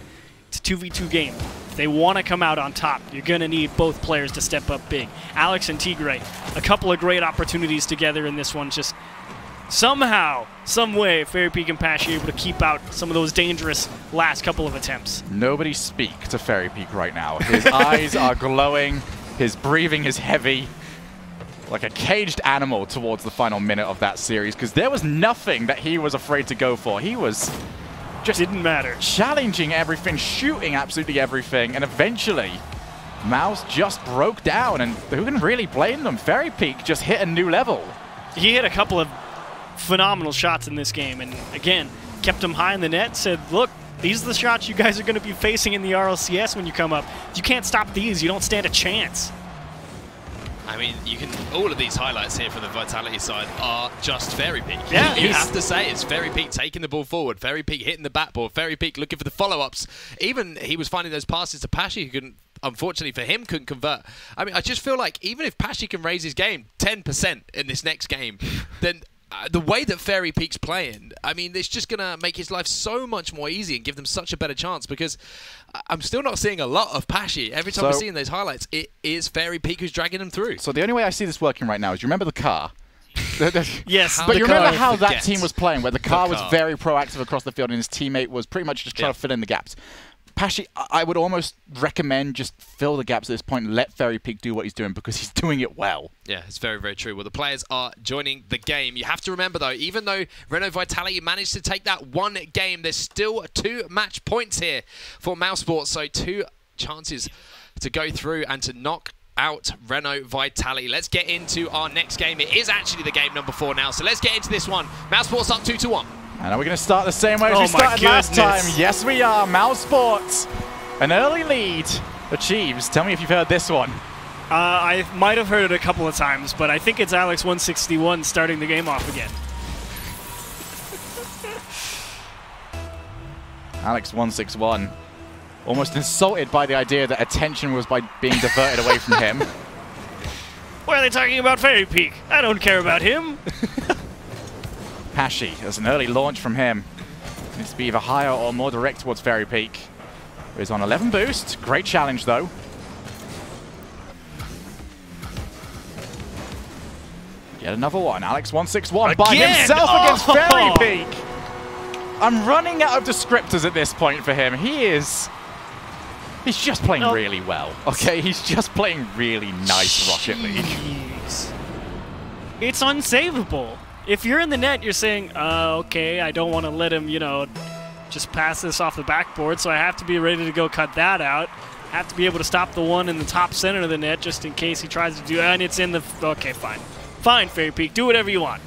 it's a 2v2 game. If they want to come out on top, you're going to need both players to step up big. Alex and Tigray, a couple of great opportunities together in this one. Just somehow, some way, Fairy Peak and Pashy able to keep out some of those dangerous last couple of attempts. Nobody speak to Fairy Peak right now. His eyes are glowing. His breathing is heavy. Like a caged animal towards the final minute of that series, because there was nothing that he was afraid to go for. He was just didn't matter. Challenging everything, shooting absolutely everything, and eventually Mouse just broke down, and who can really blame them? Fairy Peak just hit a new level. He hit a couple of phenomenal shots in this game, and again, kept them high in the net, said, look, these are the shots you guys are going to be facing in the RLCS when you come up. If you can't stop these, you don't stand a chance. I mean, you can. All of these highlights here from the Vitality side are just Fairy Peak. Yeah, you have to say it's Fairy Peak taking the ball forward, Fairy Peak hitting the backboard, Fairy Peak looking for the follow-ups. Even he was finding those passes to Pashy, who couldn't, unfortunately for him, couldn't convert. I mean, I just feel like even if Pashy can raise his game 10% in this next game, then the way that Fairy Peak's playing, I mean, it's just going to make his life so much more easy and give them such a better chance, because I'm still not seeing a lot of Pashy. Every time we're seeing those highlights, it is Fairy Peak who's dragging them through. So the only way I see this working right now is, you remember the car? Yes, but you remember how that team was playing, where the car was very proactive across the field and his teammate was pretty much just trying to fill in the gaps. Pashy, I would almost recommend just fill the gaps at this point and let Fairy Peak do what he's doing, because he's doing it well. Yeah, it's very, very true. Well, the players are joining the game. You have to remember, though, even though Renault Vitality managed to take that one game, there's still 2 match points here for Mousesports, so 2 chances to go through and to knock out Renault Vitality. Let's get into our next game. It is actually the game number 4 now, so let's get into this one. Mousesports up 2-1. And are we going to start the same way as we started last time? Yes, we are. Mousesports, an early lead achieves. Tell me if you've heard this one. I might have heard it a couple of times, but I think it's Alex 161 starting the game off again. Alex 161, almost insulted by the idea that attention was being diverted away from him. Why are they talking about Fairy Peak? I don't care about him. Pashy, there's an early launch from him. Needs to be either higher or more direct towards Fairy Peak. He's on 11 boost. Great challenge, though. Yet another one. Alex 161 by himself against Fairy Peak. I'm running out of descriptors at this point for him. He's just playing really well. Okay, he's just playing really nice Rocket League. It's unsavable. If you're in the net, you're saying, okay, I don't want to let him, you know, just pass this off the backboard, so I have to be ready to go cut that out. I have to be able to stop the one in the top center of the net just in case he tries to do that, and it's in the... Okay, fine. Fine, Fairy Peak. Do whatever you want.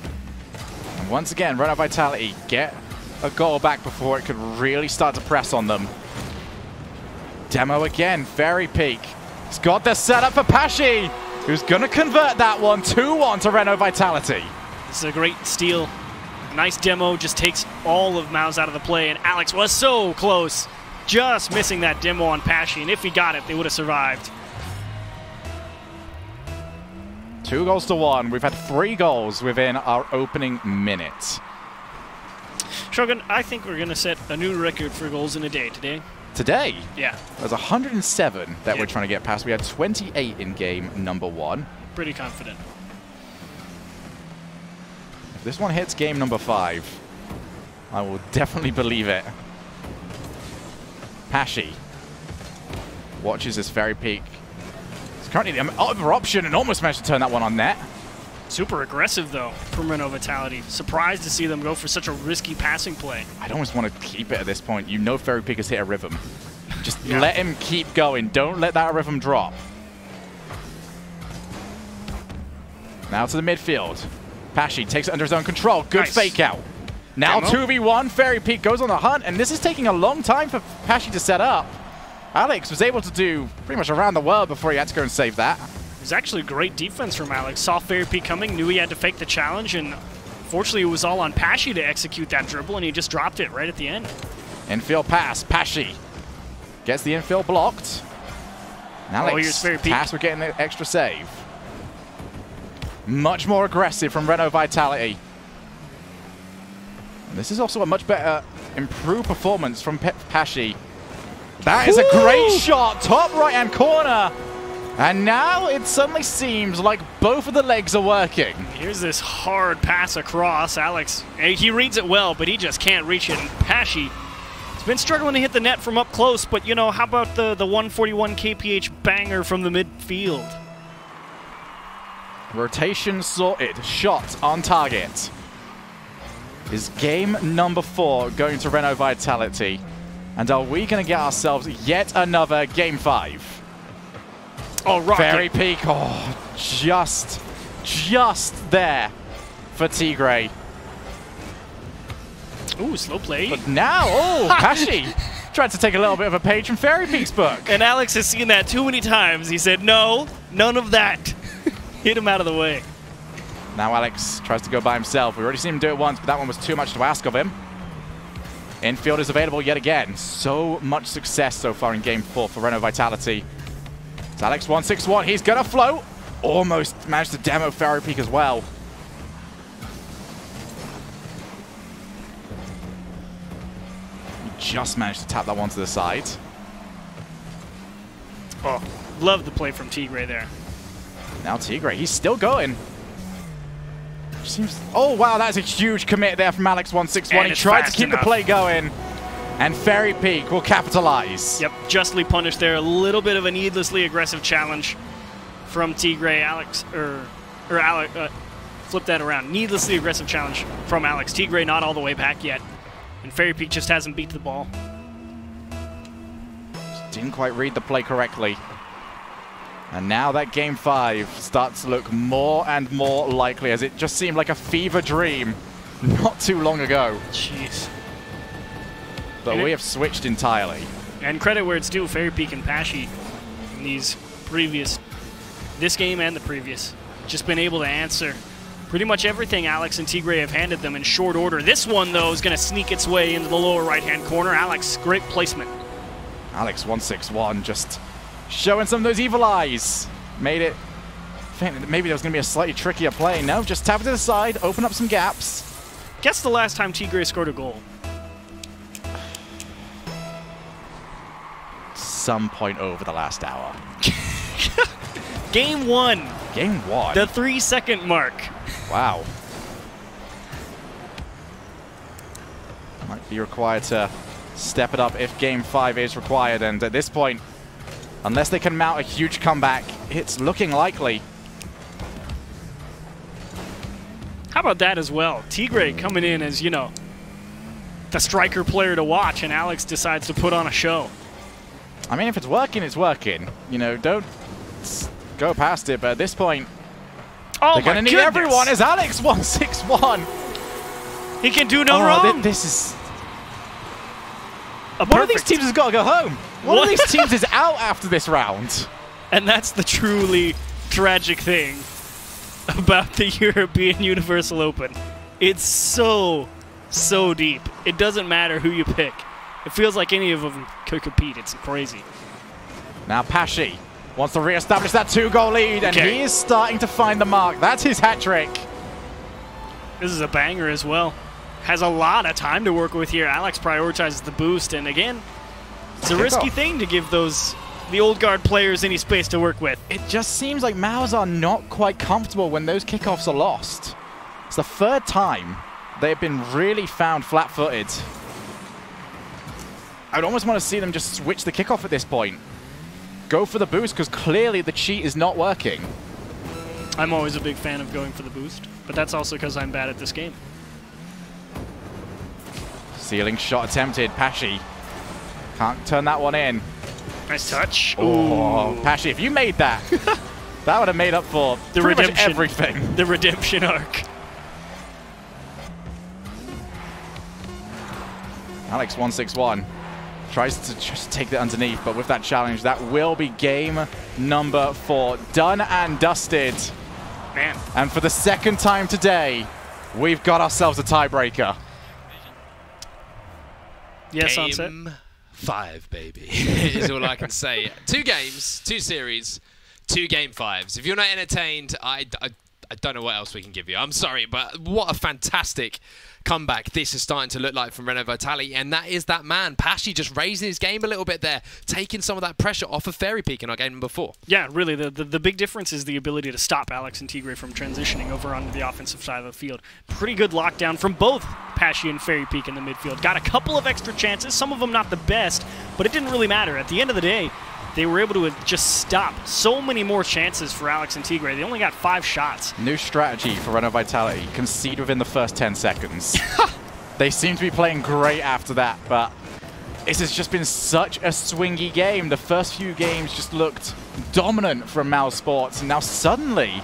And once again, Renault Vitality get a goal back before it could really start to press on them. Demo again, Fairy Peak. He's got the setup for Pashy, who's going to convert that one. 2-1 to Renault Vitality. This is a great steal. Nice demo, just takes all of Mouse out of the play, and Alex was so close. Just missing that demo on Pashy, and if he got it, they would have survived. 2-1. We've had 3 goals within our opening minute. Shogun, I think we're going to set a new record for goals in a day today. Today? Yeah. There's 107 that we're trying to get past. We had 28 in game number 1. Pretty confident. If this one hits game number 5, I will definitely believe it. Pashy watches this Fairy Peak. It's currently the other option and almost managed to turn that one on net. Super aggressive, though, from Renault Vitality. Surprised to see them go for such a risky passing play. I'd almost want to keep it at this point. You know Fairy Peak has hit a rhythm. Just let him keep going. Don't let that rhythm drop. Now to the midfield. Pashy takes it under his own control. Good fake out. Now 2v1. Fairy Peak goes on the hunt, and this is taking a long time for Pashy to set up. Alex was able to do pretty much around the world before he had to go and save that. It was actually great defense from Alex. Saw Fairy Peak coming, knew he had to fake the challenge, and fortunately it was all on Pashy to execute that dribble, and he just dropped it right at the end. Infield pass. Pashy gets the infield blocked. And Alex, here's Fairy Peak. tasked with getting the extra save. Much more aggressive from Renault Vitality. And this is also a much better, improved performance from Pashy. That is a great shot, top right-hand corner. And now it suddenly seems like both of the legs are working. Here's this hard pass across. Alex, he reads it well, but he just can't reach it. And Pashy has been struggling to hit the net from up close, but, you know, how about the 141 kph banger from the midfield? Rotation sorted, shot on target. Is game number 4 going to Renault Vitality? And are we going to get ourselves yet another game 5? Oh, rocket. Fairy Peak, oh, just there for Tigray. Ooh, slow play. But now, oh, Pashy tried to take a little bit of a page from Fairy Peak's book. And Alex has seen that too many times. He said, no, none of that. Hit him out of the way. Now Alex tries to go by himself. We've already seen him do it once, but that one was too much to ask of him. Infield is available yet again. So much success so far in game 4 for Renault Vitality. It's Alex 161. He's going to float. Almost managed to demo Fairy Peak as well. He just managed to tap that one to the side. Oh, love the play from Tigray there. Now Tigray, he's still going. Seems. Oh, wow, that's a huge commit there from Alex 161. He tried to keep the play going. And Fairy Peak will capitalize. Yep, justly punished there. A little bit of a needlessly aggressive challenge from Tigray. Alex, flip that around. Needlessly aggressive challenge from Alex. Tigray not all the way back yet. And Fairy Peak just hasn't beat the ball. Just didn't quite read the play correctly. And now that game 5 starts to look more and more likely, as it just seemed like a fever dream not too long ago. Jeez. But we have switched entirely. And credit where it's due, Fairy Peak and Pashy in this game and the previous, just been able to answer pretty much everything Alex and Tigray have handed them in short order. This one, though, is going to sneak its way into the lower right-hand corner. Alex, great placement. Alex 161 just showing some of those evil eyes. Made it. Maybe there was going to be a slightly trickier play. No, just tap it to the side, open up some gaps. Guess the last time Tigray scored a goal. Some point over the last hour. Game 1. Game 1. The 3-second mark. Wow. Might be required to step it up if game 5 is required. And at this point, unless they can mount a huge comeback, it's looking likely. How about that as well? Tigray coming in as, you know, the striker player to watch, and Alex decides to put on a show. I mean, if it's working, it's working. You know, don't go past it. But at this point, they're going to need everyone. As Alex 161. He can do no wrong. This is. One of these teams has got to go home. One of these teams is out after this round. And that's the truly tragic thing about the European Universal Open. It's so deep. It doesn't matter who you pick. It feels like any of them could compete. It's crazy. Now Pashy wants to re-establish that 2-goal lead, and he is starting to find the mark. That's his hat trick. This is a banger as well. Has a lot of time to work with here. Alex prioritizes the boost, and again, it's a risky thing to give the old guard players any space to work with. It just seems like Maus are not quite comfortable when those kickoffs are lost. It's the 3rd time they've been really found flat-footed. I'd almost want to see them just switch the kickoff at this point. Go for the boost, because clearly the cheat is not working. I'm always a big fan of going for the boost, but that's also because I'm bad at this game. Ceiling shot attempted. Pashy can't turn that one in. Nice touch. Oh, Pashy, if you made that, that would have made up for the pretty much everything. The redemption arc. Alex 161 Tries to just take it underneath, but with that challenge, that will be game number 4. Done and dusted. Man. And for the second time today, we've got ourselves a tiebreaker. Yes, Game Onset. 5, baby, is all I can say. 2 games, 2 series, 2 game 5s. If you're not entertained, I don't know what else we can give you. I'm sorry, but what a fantastic comeback this is starting to look like from Renault Vitality, and that is that man, Pashy, just raising his game a little bit there, taking some of that pressure off of Fairy Peak in our game number 4. Yeah, really, the big difference is the ability to stop Alex and Tigre from transitioning over onto the offensive side of the field. Pretty good lockdown from both Pashy and Fairy Peak in the midfield. Got a couple of extra chances, some of them not the best, but it didn't really matter. At the end of the day, they were able to just stop so many more chances for Alex and Tigre. They only got 5 shots. New strategy for Renault Vitality. Concede within the first 10 seconds. They seem to be playing great after that, but this has just been such a swingy game. The first few games just looked dominant from Mousesports, and now suddenly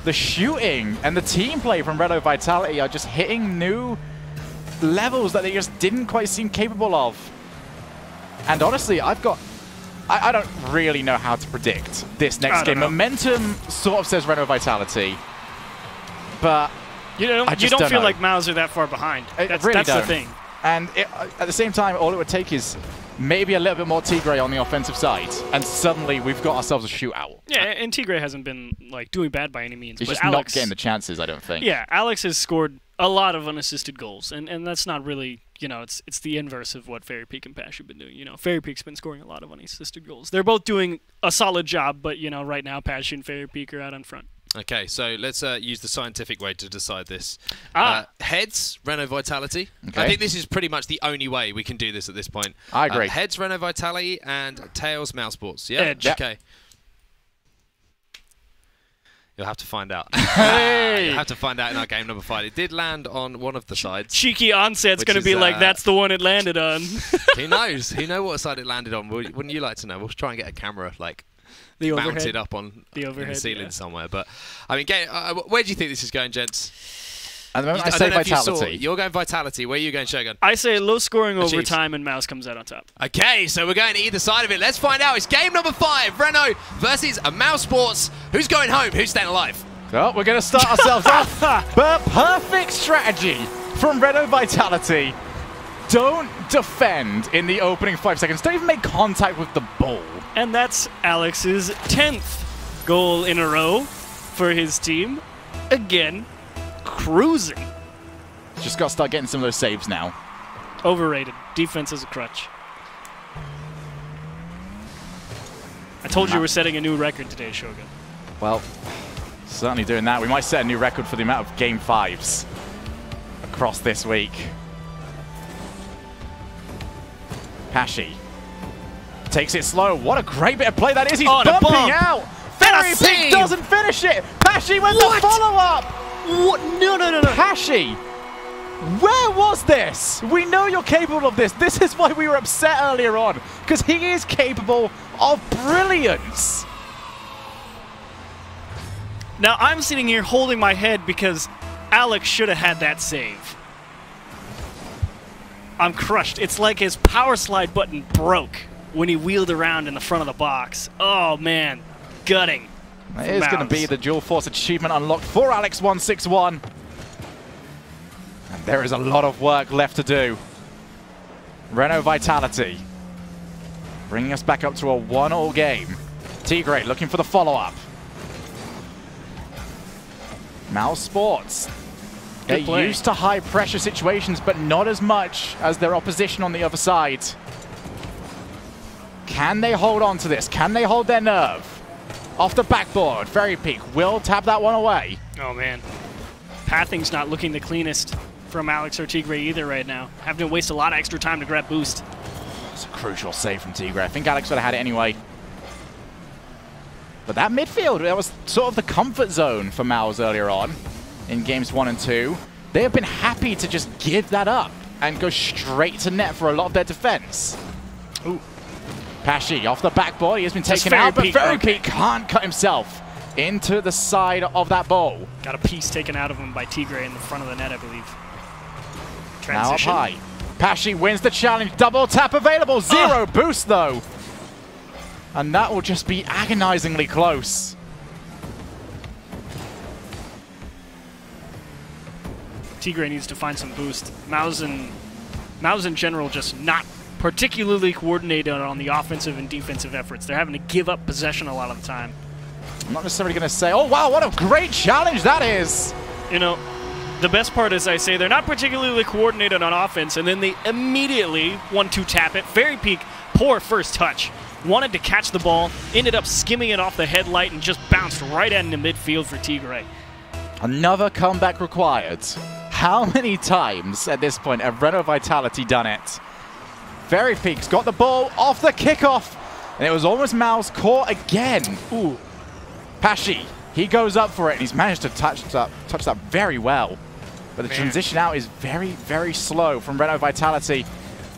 the shooting and the team play from Renault Vitality are just hitting new levels that they just didn't quite seem capable of. And honestly, I don't really know how to predict this next game. Momentum sort of says Renault Vitality, but you don't feel like Mouse are that far behind. That's the thing. And at the same time, all it would take is maybe a little bit more Tigre on the offensive side, and suddenly we've got ourselves a shootout. Yeah, and Tigre hasn't been like doing bad by any means. He's but just Alex, not getting the chances, I don't think. Yeah, Alex has scored a lot of unassisted goals, and that's not really, it's the inverse of what Fairy Peak and Pash have been doing. Fairy Peak's been scoring a lot of unassisted goals. They're both doing a solid job, but right now Pash and Fairy Peak are out on front. Okay, so let's use the scientific way to decide this. Heads, Renault Vitality. Okay. I think this is pretty much the only way we can do this at this point. I agree. Heads, Renault Vitality, and tails, Mousesports. Yeah? Edge. Okay. You'll have to find out. Hey! You'll have to find out in our game number 5. It did land on one of the sides. Cheeky Onset's going to be like, that's the one it landed on. Who knows? Who knows what side it landed on? Wouldn't you like to know? We'll try and get a camera, like, the mounted up on the ceiling somewhere. But, I mean, where do you think this is going, gents? At the moment, I say Vitality. You're going Vitality. Where are you going, Shogun? I say low-scoring overtime, and Mouse comes out on top. Okay, so we're going to either side of it. Let's find out. It's game number 5. Renault versus Mousesports. Who's going home? Who's staying alive? Well, we're going to start ourselves off. But perfect strategy from Renault Vitality. Don't defend in the opening 5 seconds. Don't even make contact with the ball. And that's Alex's 10th goal in a row for his team. Again, cruising. Just got to start getting some of those saves now. Overrated. Defense is a crutch. I told you we're setting a new record today, Shogun. Well, certainly doing that. We might set a new record for the amount of game 5s across this week. Pashy takes it slow. What a great bit of play that is. He's bumping out. Fairy Peak doesn't finish it. Pashy went the follow-up. What? No. Pashy, where was this? We know you're capable of this. This is why we were upset earlier on, because he is capable of brilliance. Now, I'm sitting here holding my head because Alex should have had that save. I'm crushed. It's like his power slide button broke when he wheeled around in the front of the box. Oh, man. Gutting. It is going to be the dual force achievement unlocked for Alex161. And there is a lot of work left to do. Renault Vitality bringing us back up to a 1-1 game. Tigre looking for the follow-up. Mousesports. They're used to high-pressure situations, but not as much as their opposition on the other side. Can they hold on to this? Can they hold their nerve? Off the backboard, Fairy Peak will tap that one away. Oh, man. Pathing's not looking the cleanest from Alex or Tigre either right now. Having to waste a lot of extra time to grab boost. It's a crucial save from Tigre. I think Alex would have had it anyway. But that midfield, that was sort of the comfort zone for Mouse earlier on in games 1 and 2. They have been happy to just give that up and go straight to net for a lot of their defense. Ooh. Pashy off the backboard. He has been taken out, but Fairy Peak can't cut himself into the side of that ball. Got a piece taken out of him by Tigre in the front of the net, I believe. Transition. Now up high. Pashy wins the challenge. Double tap available. Zero boost, though. And that will just be agonizingly close. Tigray needs to find some boost. Mouse in general just not particularly coordinated on the offensive and defensive efforts. They're having to give up possession a lot of the time. I'm not necessarily going to say, oh, wow, what a great challenge that is. You know, the best part is I say they're not particularly coordinated on offense, and then they immediately 1-2 tap it. Fairy Peak, poor first touch. Wanted to catch the ball, ended up skimming it off the headlight and just bounced right into midfield for Tigray. Another comeback required. How many times at this point have Renault Vitality done it? Fairy Peak's got the ball off the kickoff, and it was almost Mouse caught again. Ooh. Pashy, he goes up for it, and he's managed to touch that very well. But the transition out is very, very slow from Renault Vitality.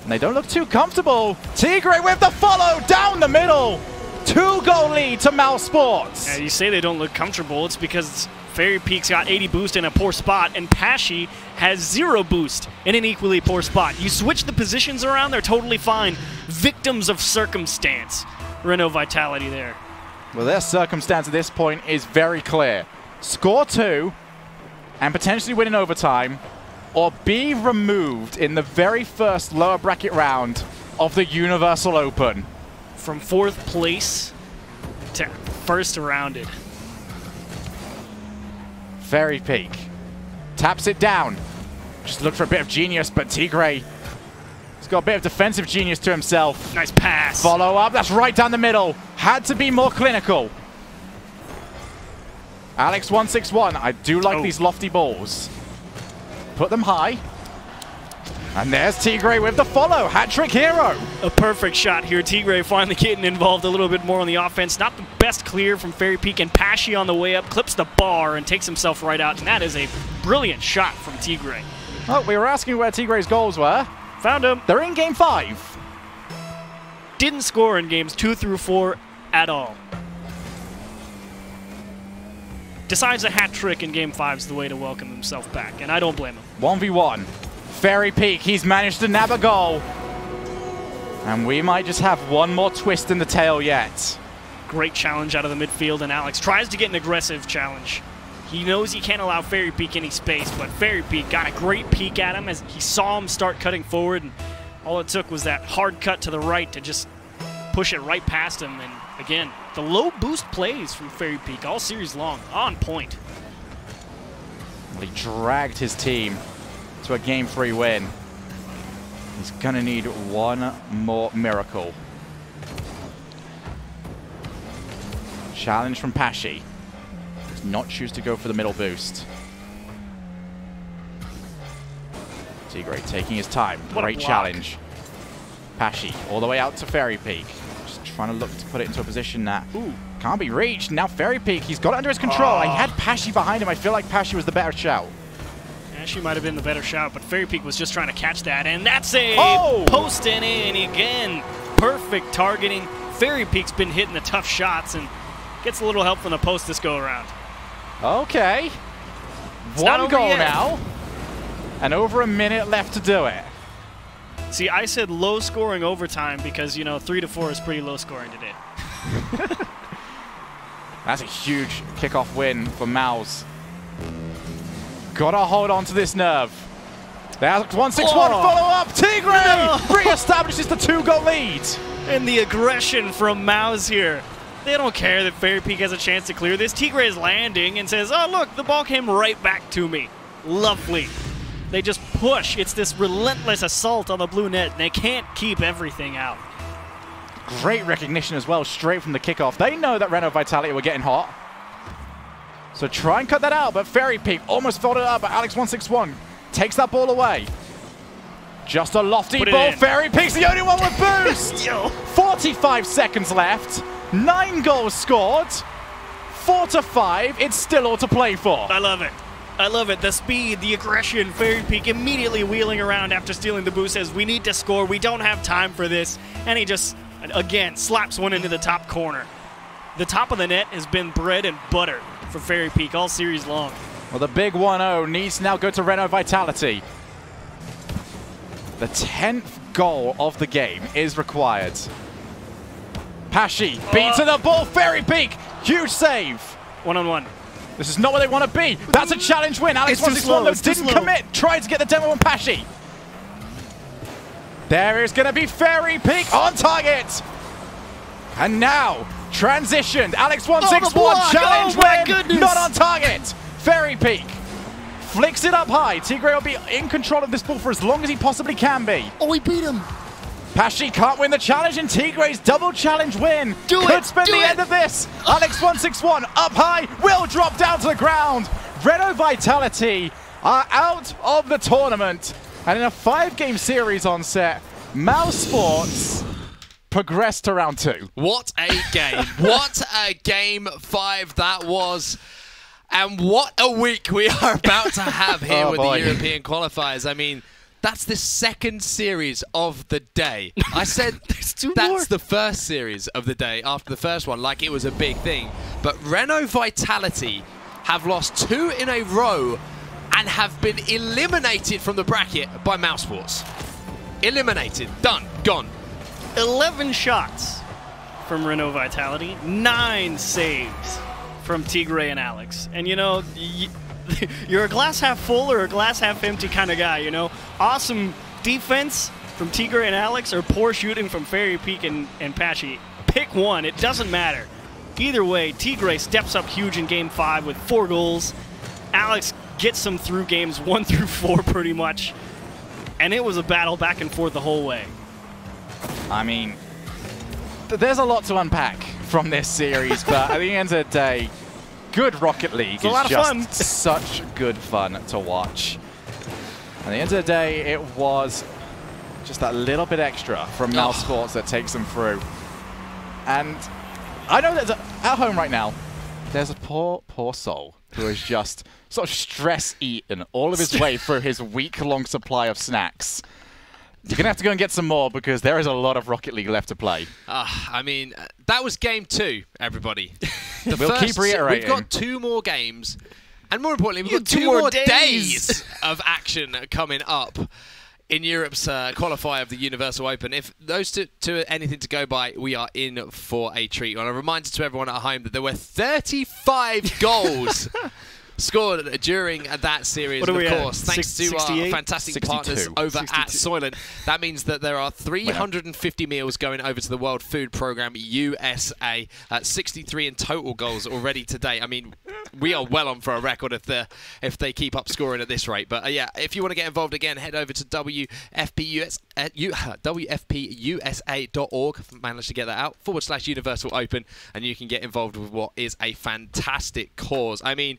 And they don't look too comfortable. Tigray with the follow down the middle. 2-goal lead to Mousesports. Yeah, you say they don't look comfortable. It's because Fairy Peak's got 80 boost in a poor spot, and Pashy has 0 boost in an equally poor spot. You switch the positions around, they're totally fine. Victims of circumstance. Renault Vitality there. Well, their circumstance at this point is very clear. Score 2 and potentially win in overtime, or be removed in the very first lower bracket round of the Universal Open. From 4th place to first rounded. Fairy Peak taps it down. Just look for a bit of genius, but Tigray has got a bit of defensive genius to himself. Nice pass. Follow up, that's right down the middle. Had to be more clinical. Alex161, I do like these lofty balls. Put them high. And there's Tigray with the follow. Hat-trick hero. A perfect shot here. Tigray finally getting involved a little bit more on the offense. Not the best clear from Fairy Peak, and Pashy on the way up clips the bar and takes himself right out. And that is a brilliant shot from Tigray. Oh, we were asking where Tigray's goals were. Found him. They're in game 5. Didn't score in games 2 through 4 at all. Decides a hat trick in game 5 is the way to welcome himself back, and I don't blame him. 1v1. Fairy Peak, he's managed to nab a goal. And we might just have one more twist in the tail yet. Great challenge out of the midfield, and Alex tries to get an aggressive challenge. He knows he can't allow Fairy Peak any space, but Fairy Peak got a great peek at him as he saw him start cutting forward, and all it took was that hard cut to the right to just push it right past him. And again, the low boost plays from Fairy Peak all series long, on point. He dragged his team to a game 3 win. He's gonna need one more miracle. Challenge from Pashy. Does not choose to go for the middle boost. Tigray taking his time. Great challenge. Pashy all the way out to Fairy Peak. Just trying to look to put it into a position that can't be reached. Now Fairy Peak, he's got it under his control. I had Pashy behind him. I feel like Pashy was the better shout. She might have been the better shot, but Fairy Peak was just trying to catch that, and that's a post and in again. Perfect targeting. Fairy Peak's been hitting the tough shots and gets a little help from the post this go around. Okay. One goal now, and over a minute left to do it. See, I said low scoring overtime because, you know, 3 to 4 is pretty low scoring today. That's a huge kickoff win for Mouse. Gotta hold on to this nerve. There's 161 follow-up. Tigray reestablishes the 2-goal lead. And the aggression from Mouse here. They don't care that Fairy Peak has a chance to clear this. Tigray is landing and says, oh, look, the ball came right back to me. Lovely. They just push. It's this relentless assault on the blue net. They can't keep everything out. Great recognition as well, straight from the kickoff. They know that Renault Vitality were getting hot. So try and cut that out, but Fairy Peak almost folded up, but Alex161 takes that ball away. Just a lofty ball. Fairy Peak's the only one with boost. 45 seconds left. 9 goals scored. 4 to 5. It's still all to play for. I love it. I love it. The speed, the aggression. Fairy Peak immediately wheeling around after stealing the boost, says, we need to score. We don't have time for this. And he just, again, slaps one into the top corner. The top of the net has been bread and butter for Fairy Peak all series long. Well, the big 1-0 needs to now go to Renault Vitality. The 10th goal of the game is required. Pashi beats the ball, Fairy Peak, huge save. 1-on-1. This is not where they want to be. That's a challenge win. Alex161 though didn't commit, tried to get the demo on Pashi. There is going to be Fairy Peak on target. And now, transitioned, Alex161 challenge win, not on target. Fairy Peak flicks it up high. Tigray will be in control of this ball for as long as he possibly can be. Oh, he beat him. Pashi can't win the challenge, and Tigray's double challenge win could spend the end of this. Alex161 up high, will drop down to the ground. Renault Vitality are out of the tournament. And in a 5-game series on set, Mousesports progressed to round 2. What a game. What a game 5 that was. And what a week we are about to have here with the European qualifiers. I mean, that's the second series of the day. I said that's the first series of the day after the first one, like it was a big thing. But Renault Vitality have lost 2 in a row and have been eliminated from the bracket by Mousesports. Eliminated. Done. Gone. 11 shots from Renault Vitality, 9 saves from Tigray and Alex. And you know, you're a glass half full or a glass half empty kind of guy, you know? Awesome defense from Tigray and Alex or poor shooting from Fairy Peak and Pashi. Pick one, it doesn't matter. Either way, Tigray steps up huge in game 5 with 4 goals. Alex gets them through games 1 through 4 pretty much. And it was a battle back and forth the whole way. I mean, there's a lot to unpack from this series, but at the end of the day, good Rocket League is just such good fun to watch. At the end of the day, it was just that little bit extra from Mousesports that takes them through. And I know that at home right now, there's a poor soul who is just sort of stress-eaten all of his way through his week-long supply of snacks. You're going to have to go and get some more because there is a lot of Rocket League left to play. I mean, that was game 2, everybody. We'll keep reiterating. We've got 2 more games. And more importantly, we've got 2 more days of action coming up in Europe's qualifier of the Universal Open. If those two are anything to go by, we are in for a treat. And a reminder to everyone at home that there were 35 goals scored during that series, of course, thanks to our fantastic partners over at Soylent. That means that there are 350 meals going over to the World Food Programme USA. 63 in total goals already today. I mean, we are well on for a record if they keep up scoring at this rate. But yeah, if you want to get involved again, head over to WFPUSA.org. Managed to get that out /Universal Open, and you can get involved with what is a fantastic cause. I mean,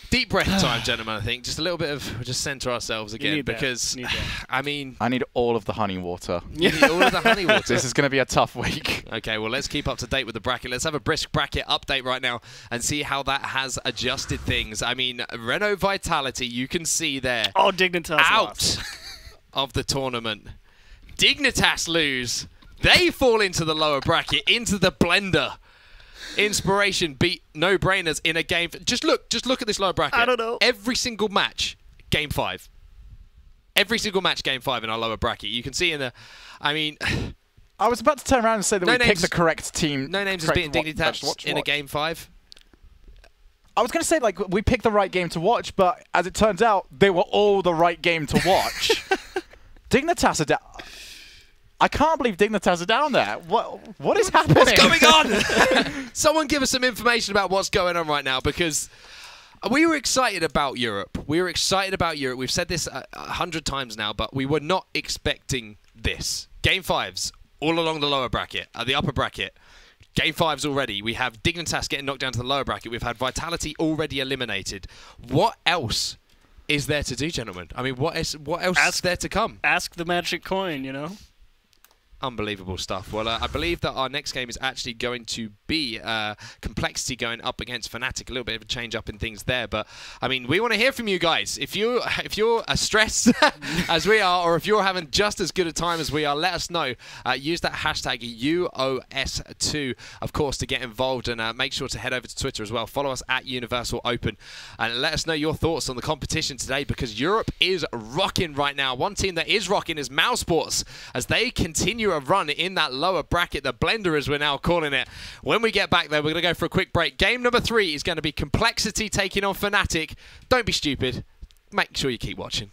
deep breath time, gentlemen, I think. Just a little bit of, just center ourselves again because, I mean... I need all of the honey water. You need all of the honey water. This is going to be a tough week. Okay, well, let's keep up to date with the bracket. Let's have a brisk bracket update right now and see how that has adjusted things. I mean, Renault Vitality, you can see there. Oh, Dignitas out of the tournament. Dignitas lose. They fall into the lower bracket, into the blender. Inspiration beat No Brainers in a game. Just look at this lower bracket. I don't know. Every single match, game 5. Every single match, game 5 in our lower bracket. You can see in the, I mean, I was about to turn around and say that we picked the correct team. No Names has beaten Dignitas in a game 5. I was going to say, like, we picked the right game to watch, but as it turns out, they were all the right game to watch. Dignitas are down. I can't believe Dignitas are down there. What is happening? What's going on? Someone give us some information about what's going on right now, because we were excited about Europe. We were excited about Europe. We've said this 100 times now, but we were not expecting this. Game 5s all along the lower bracket, the upper bracket. Game 5s already. We have Dignitas getting knocked down to the lower bracket. We've had Vitality already eliminated. What else is there to do, gentlemen? I mean, what else is there to come? Ask the magic coin, you know? Unbelievable stuff. Well, I believe that our next game is actually going to be Complexity going up against Fnatic. A little bit of a change up in things there, but I mean, we want to hear from you guys. If you're as stressed as we are, or if you're having just as good a time as we are, let us know. Use that hashtag UOS2, of course, to get involved, and make sure to head over to Twitter as well. Follow us at Universal Open, and let us know your thoughts on the competition today, because Europe is rocking right now. One team that is rocking is Mousesports, as they continue a run in that lower bracket, the blender as we're now calling it. When we get back there, we're going to go for a quick break. Game number 3 is going to be Complexity taking on Fnatic. Don't be stupid. Make sure you keep watching.